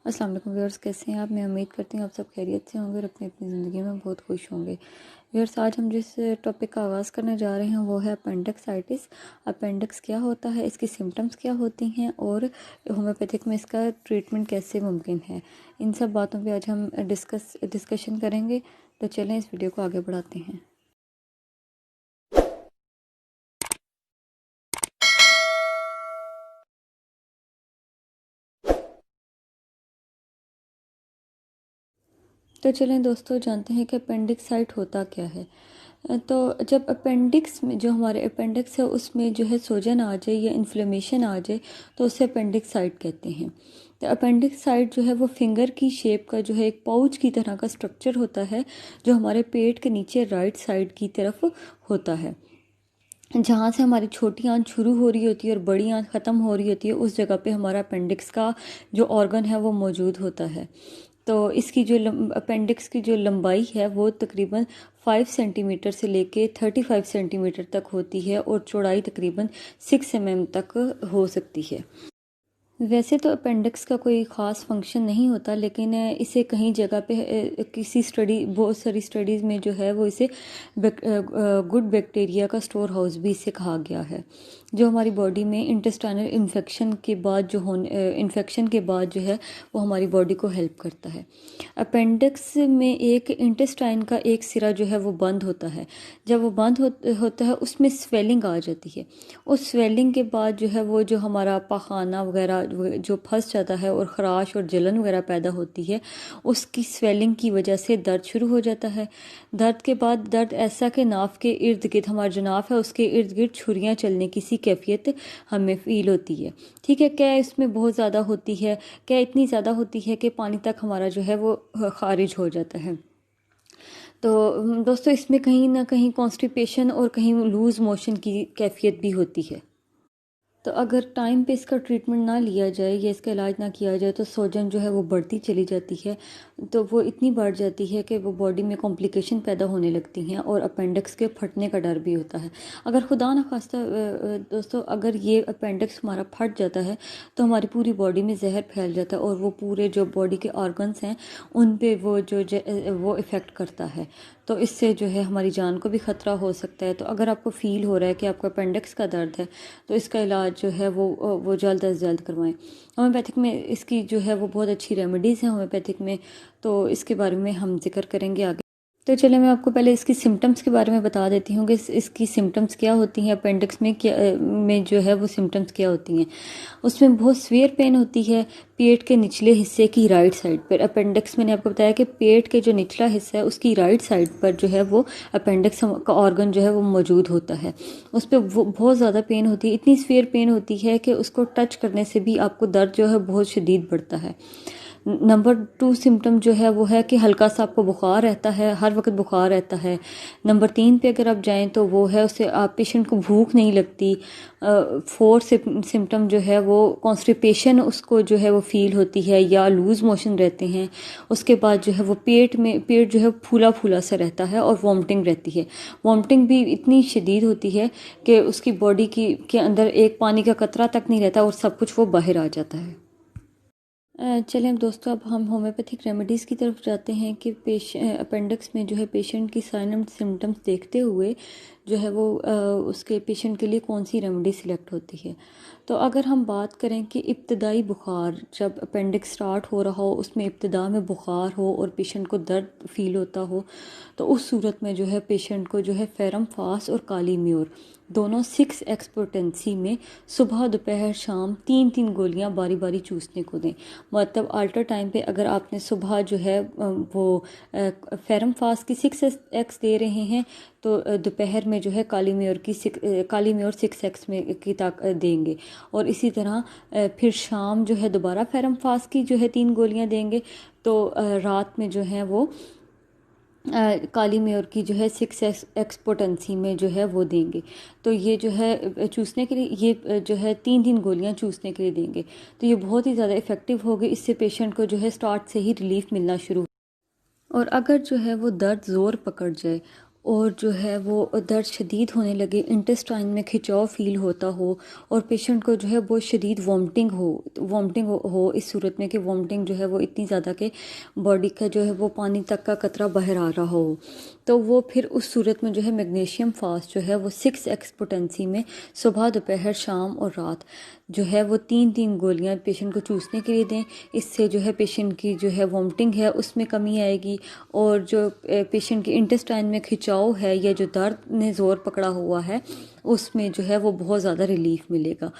अस्सलाम वालेकुम व्यूअर्स, कैसे हैं आप। मैं उम्मीद करती हूँ आप सब खैरियत से होंगे और अपनी अपनी ज़िंदगी में बहुत खुश होंगे। व्यूअर्स, आज हम जिस टॉपिक का आगाज़ करने जा रहे हैं वो है अपेंडिक्साइटिस। अपेंडिक्स क्या होता है, इसकी सिम्टम्स क्या होती हैं और होम्योपैथिक में इसका ट्रीटमेंट कैसे मुमकिन है, इन सब बातों पर आज हम डिस्कशन करेंगे। तो चलें इस वीडियो को आगे बढ़ाते हैं। तो चलें दोस्तों, जानते हैं कि अपेंडिक्साइट होता क्या है। तो जब अपेंडिक्स में जो हमारे अपेंडिक्स है उसमें जो है सूजन आ जाए या इन्फ्लेमेशन आ जाए तो उसे अपेंडिक्साइट कहते हैं। तो अपेंडिक्साइट जो है वो फिंगर की शेप का जो है एक पाउच की तरह का स्ट्रक्चर होता है जो हमारे पेट के नीचे राइट साइड की तरफ होता है। जहाँ से हमारी छोटी आंत शुरू हो रही होती है और बड़ी आंत ख़त्म हो रही होती है, उस जगह पे हमारा अपेंडिक्स का जो ऑर्गन है वो मौजूद होता है। तो इसकी जो अपेंडिक्स की जो लंबाई है वो तकरीबन 5 सेंटीमीटर से लेके 35 सेंटीमीटर तक होती है और चौड़ाई तकरीबन 6 mm तक हो सकती है। वैसे तो अपेंडिक्स का कोई ख़ास फंक्शन नहीं होता, लेकिन इसे कहीं जगह पे बहुत सारी स्टडीज़ में जो है वो इसे गुड बैक्टीरिया का स्टोर हाउस भी इसे कहा गया है, जो हमारी बॉडी में इंटेस्टाइनल इन्फेक्शन के बाद इन्फेक्शन के बाद जो है वो हमारी बॉडी को हेल्प करता है। अपेंडिक्स में एक इंटेस्टाइन का एक सिरा जो है वो बंद होता है। जब वो बंद होता है उसमें स्वेलिंग आ जाती है। उस स्वेलिंग के बाद जो है वो जो हमारा पाखाना वगैरह जो फंस जाता है और ख़राश और जलन वगैरह पैदा होती है, उसकी स्वेलिंग की वजह से दर्द शुरू हो जाता है। दर्द के बाद दर्द ऐसा कि नाफ के इर्द गिर्द, हमारा जो नाफ है उसके इर्द गिर्द छुरियाँ चलने की सी कैफियत हमें फील होती है। ठीक है, क्या इसमें बहुत ज़्यादा होती है, क्या इतनी ज़्यादा होती है कि पानी तक हमारा जो है वो खारिज हो जाता है। तो दोस्तों, इसमें कहीं ना कहीं कॉन्स्टिपेशन और कहीं लूज़ मोशन की कैफियत भी होती है। तो अगर टाइम पे इसका ट्रीटमेंट ना लिया जाए या इसका इलाज ना किया जाए तो सूजन जो है वो बढ़ती चली जाती है। तो वो इतनी बढ़ जाती है कि वो बॉडी में कॉम्प्लिकेशन पैदा होने लगती हैं और अपेंडिक्स के फटने का डर भी होता है। अगर खुदा न खास्ता दोस्तों, अगर ये अपेंडिक्स हमारा फट जाता है तो हमारी पूरी बॉडी में जहर फैल जाता है और वो पूरे जो बॉडी के ऑर्गन्स हैं उन पे वो इफ़ेक्ट करता है। तो इससे जो है हमारी जान को भी ख़तरा हो सकता है। तो अगर आपको फ़ील हो रहा है कि आपको अपेंडिक्स का दर्द है तो इसका इलाज जो है वो जल्द अज जल्द करवाएं। होम्योपैथिक में इसकी जो है वो बहुत अच्छी रेमेडीज़ हैं होम्योपैथिक में, तो इसके बारे में हम जिक्र करेंगे आगे। तो चलिए मैं आपको पहले इसकी सिम्टम्स के बारे में बता देती हूँ कि इसकी सिम्टम्स क्या होती हैं। अपेंडिक्स में क्या में जो है वो सिम्टम्स क्या होती हैं। उसमें बहुत सीवियर पेन होती है पेट के निचले हिस्से की राइट साइड पर। अपेंडिक्स मैंने आपको बताया कि पेट के जो निचला हिस्सा है उसकी राइट साइड पर जो है वो अपेंडिक्स का ऑर्गन जो है वो मौजूद होता है। उस पर वो बहुत ज़्यादा पेन होती है, इतनी सीवियर पेन होती है कि उसको टच करने से भी आपको दर्द जो है बहुत शदीद बढ़ता है। नंबर 2 सिम्टम जो है वो है कि हल्का सा आपको बुखार रहता है, हर वक्त बुखार रहता है। नंबर 3 पे अगर आप जाएं तो वो है उससे आप पेशेंट को भूख नहीं लगती। 4 सिम्टम जो है वो कॉन्स्टिपेशन उसको जो है वो फील होती है या लूज़ मोशन रहते हैं। उसके बाद जो है वो पेट जो है फूला फूला सा रहता है और वॉमिटिंग रहती है। वॉमिटिंग भी इतनी शदीद होती है कि उसकी बॉडी के अंदर एक पानी का कतरा तक नहीं रहता और सब कुछ वो बाहर आ जाता है। चलें अब दोस्तों, अब हम होम्योपैथिक रेमेडीज़ की तरफ जाते हैं कि अपेंडिक्स में जो है पेशेंट की साइन एंड सिम्टम्स देखते हुए जो है वो उसके पेशेंट के लिए कौन सी रेमेडी सिलेक्ट होती है। तो अगर हम बात करें कि इब्तदाई बुखार, जब अपेंडिक्स स्टार्ट हो रहा हो उसमें इब्तदा में बुखार हो और पेशेंट को दर्द फील होता हो, तो उस सूरत में जो है पेशेंट को जो है फेरम फास और काली म्योर दोनों 6x पोटेंसी में सुबह दोपहर शाम 3-3 गोलियां बारी बारी चूसने को दें। मतलब अल्टर टाइम पे अगर आपने सुबह जो है वो फेरम फास की 6x दे रहे हैं तो दोपहर में जो है काली म्योर 6x में की देंगे। और इसी तरह फिर शाम जो है दोबारा फेरम फास की जो है 3 गोलियां देंगे। तो रात में जो है वो काली म्योर की जो है 6x पोटेंसी में जो है वो देंगे। तो ये जो है चूसने के लिए ये जो है 3-3 गोलियां चूसने के लिए देंगे। तो ये बहुत ही ज़्यादा इफ़ेक्टिव होगी। इससे पेशेंट को जो है स्टार्ट से ही रिलीफ मिलना शुरू। और अगर जो है वो दर्द ज़ोर पकड़ जाए और जो है वो दर्द शदीद होने लगे, इंटेस्टाइन में खिंचाव फील होता हो और पेशेंट को जो है बहुत शदीद वॉमिटिंग हो इस सूरत में कि वॉमिटिंग जो है वो इतनी ज़्यादा कि बॉडी का जो है वो पानी तक का कतरा बाहर आ रहा हो, तो वो फिर उस सूरत में जो है मैग्नीशियम फास्ट जो है वो 6x पोटेंसी में सुबह दोपहर शाम और रात जो है वो 3-3 गोलियां पेशेंट को चूसने के लिए दें। इससे जो है पेशेंट की जो है वॉमिटिंग है उसमें कमी आएगी और जो पेशेंट के इंटेस्टाइन में खिंचाव है या जो दर्द ने ज़ोर पकड़ा हुआ है उसमें जो है वो बहुत ज़्यादा रिलीफ मिलेगा।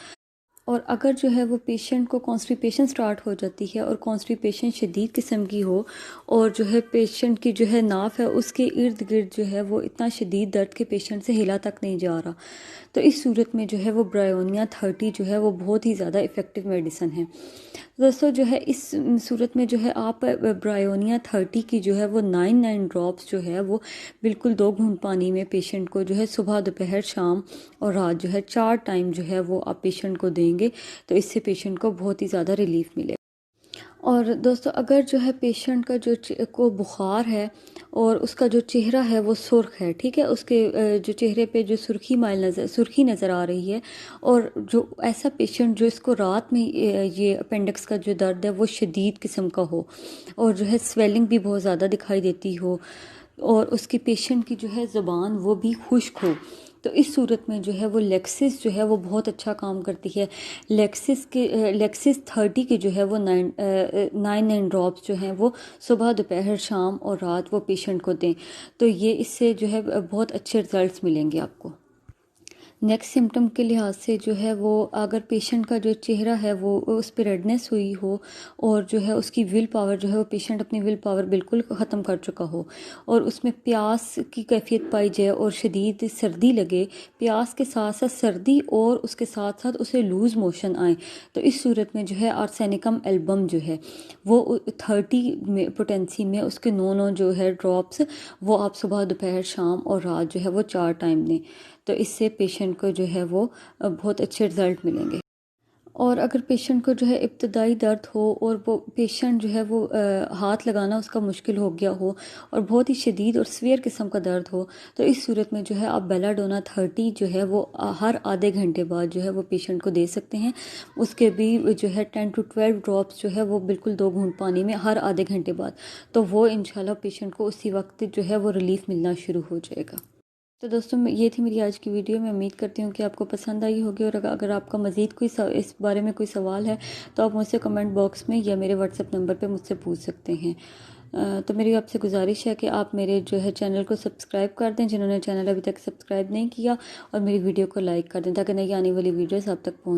और अगर जो है वो पेशेंट को कॉन्स्टिपेशन स्टार्ट हो जाती है और कॉन्स्टिपेशन शदीद किस्म की हो और जो है पेशेंट की जो है नाफ है उसके इर्द गिर्द जो है वो इतना शदीद दर्द के पेशेंट से हिला तक नहीं जा रहा, तो इस सूरत में जो है वो ब्रायोनिया 30 जो है वो बहुत ही ज़्यादा इफ़ेक्टिव मेडिसिन है। दोस्तों जो है इस सूरत में जो है आप ब्रायोनिया 30 की जो है वो 9 ड्रॉप्स जो है वो बिल्कुल 2 घूंट पानी में पेशेंट को जो है सुबह दोपहर शाम और रात जो है 4 टाइम जो है वो आप पेशेंट को देंगे, तो इससे पेशेंट को बहुत ही ज़्यादा रिलीफ मिलेगा। और दोस्तों अगर जो है पेशेंट का जो को बुखार है और उसका जो चेहरा है वो सुर्ख है, ठीक है, उसके जो चेहरे पे जो सुर्खी नज़र आ रही है और जो ऐसा पेशेंट जो इसको रात में ये अपेंडिक्स का जो दर्द है वो शदीद किस्म का हो और जो है स्वेलिंग भी बहुत ज़्यादा दिखाई देती हो और उसकी पेशेंट की जो है ज़ुबान वो भी खुश्क हो, तो इस सूरत में जो है वो लेक्सिस जो है वो बहुत अच्छा काम करती है। लेक्सिस 30 के जो है वो 9 ड्रॉप्स जो हैं वो सुबह दोपहर शाम और रात वो पेशेंट को दें, तो ये इससे जो है बहुत अच्छे रिजल्ट्स मिलेंगे आपको। नेक्स्ट सिम्टम के लिहाज से जो है वो अगर पेशेंट का जो चेहरा है वो उस पर रेडनेस हुई हो और जो है उसकी विल पावर जो है वो पेशेंट अपनी विल पावर बिल्कुल ख़त्म कर चुका हो और उसमें प्यास की कैफियत पाई जाए और शदीद सर्दी लगे, प्यास के साथ साथ सर्दी और उसके साथ साथ उसे लूज़ मोशन आए, तो इस सूरत में जो है आर्सेनिकम एल्बम जो है वो 30 में पोटेंसी में उसके 9 जो है ड्रॉप्स वो आप सुबह दोपहर शाम और रात जो है वो 4 टाइम दें, तो इससे पेशेंट को जो है वो बहुत अच्छे रिज़ल्ट मिलेंगे। और अगर पेशेंट को जो है इब्तदाई दर्द हो और वो पेशेंट जो है वो हाथ लगाना उसका मुश्किल हो गया हो और बहुत ही शदीद और सीवियर किस्म का दर्द हो, तो इस सूरत में जो है आप बेलाडोना 30 जो है वो हर आधे घंटे बाद जो है वो पेशेंट को दे सकते हैं। उसके भी जो है 10 to 12 ड्रॉप्स जो है वो बिल्कुल 2 घूंट पानी में हर आधे घंटे बाद, तो वो इंशाल्लाह पेशेंट को उसी वक्त जो है वो रिलीफ मिलना शुरू हो जाएगा। तो दोस्तों ये थी मेरी आज की वीडियो। मैं उम्मीद करती हूँ कि आपको पसंद आई होगी और अगर आपका मज़ीद कोई इस बारे में कोई सवाल है तो आप मुझसे कमेंट बॉक्स में या मेरे व्हाट्सएप नंबर पे मुझसे पूछ सकते हैं। तो मेरी आपसे गुजारिश है कि आप मेरे जो है चैनल को सब्सक्राइब कर दें जिन्होंने चैनल अभी तक सब्सक्राइब नहीं किया, और मेरी वीडियो को लाइक कर दें ताकि नई आने वाली वीडियोस आप तक पहुँच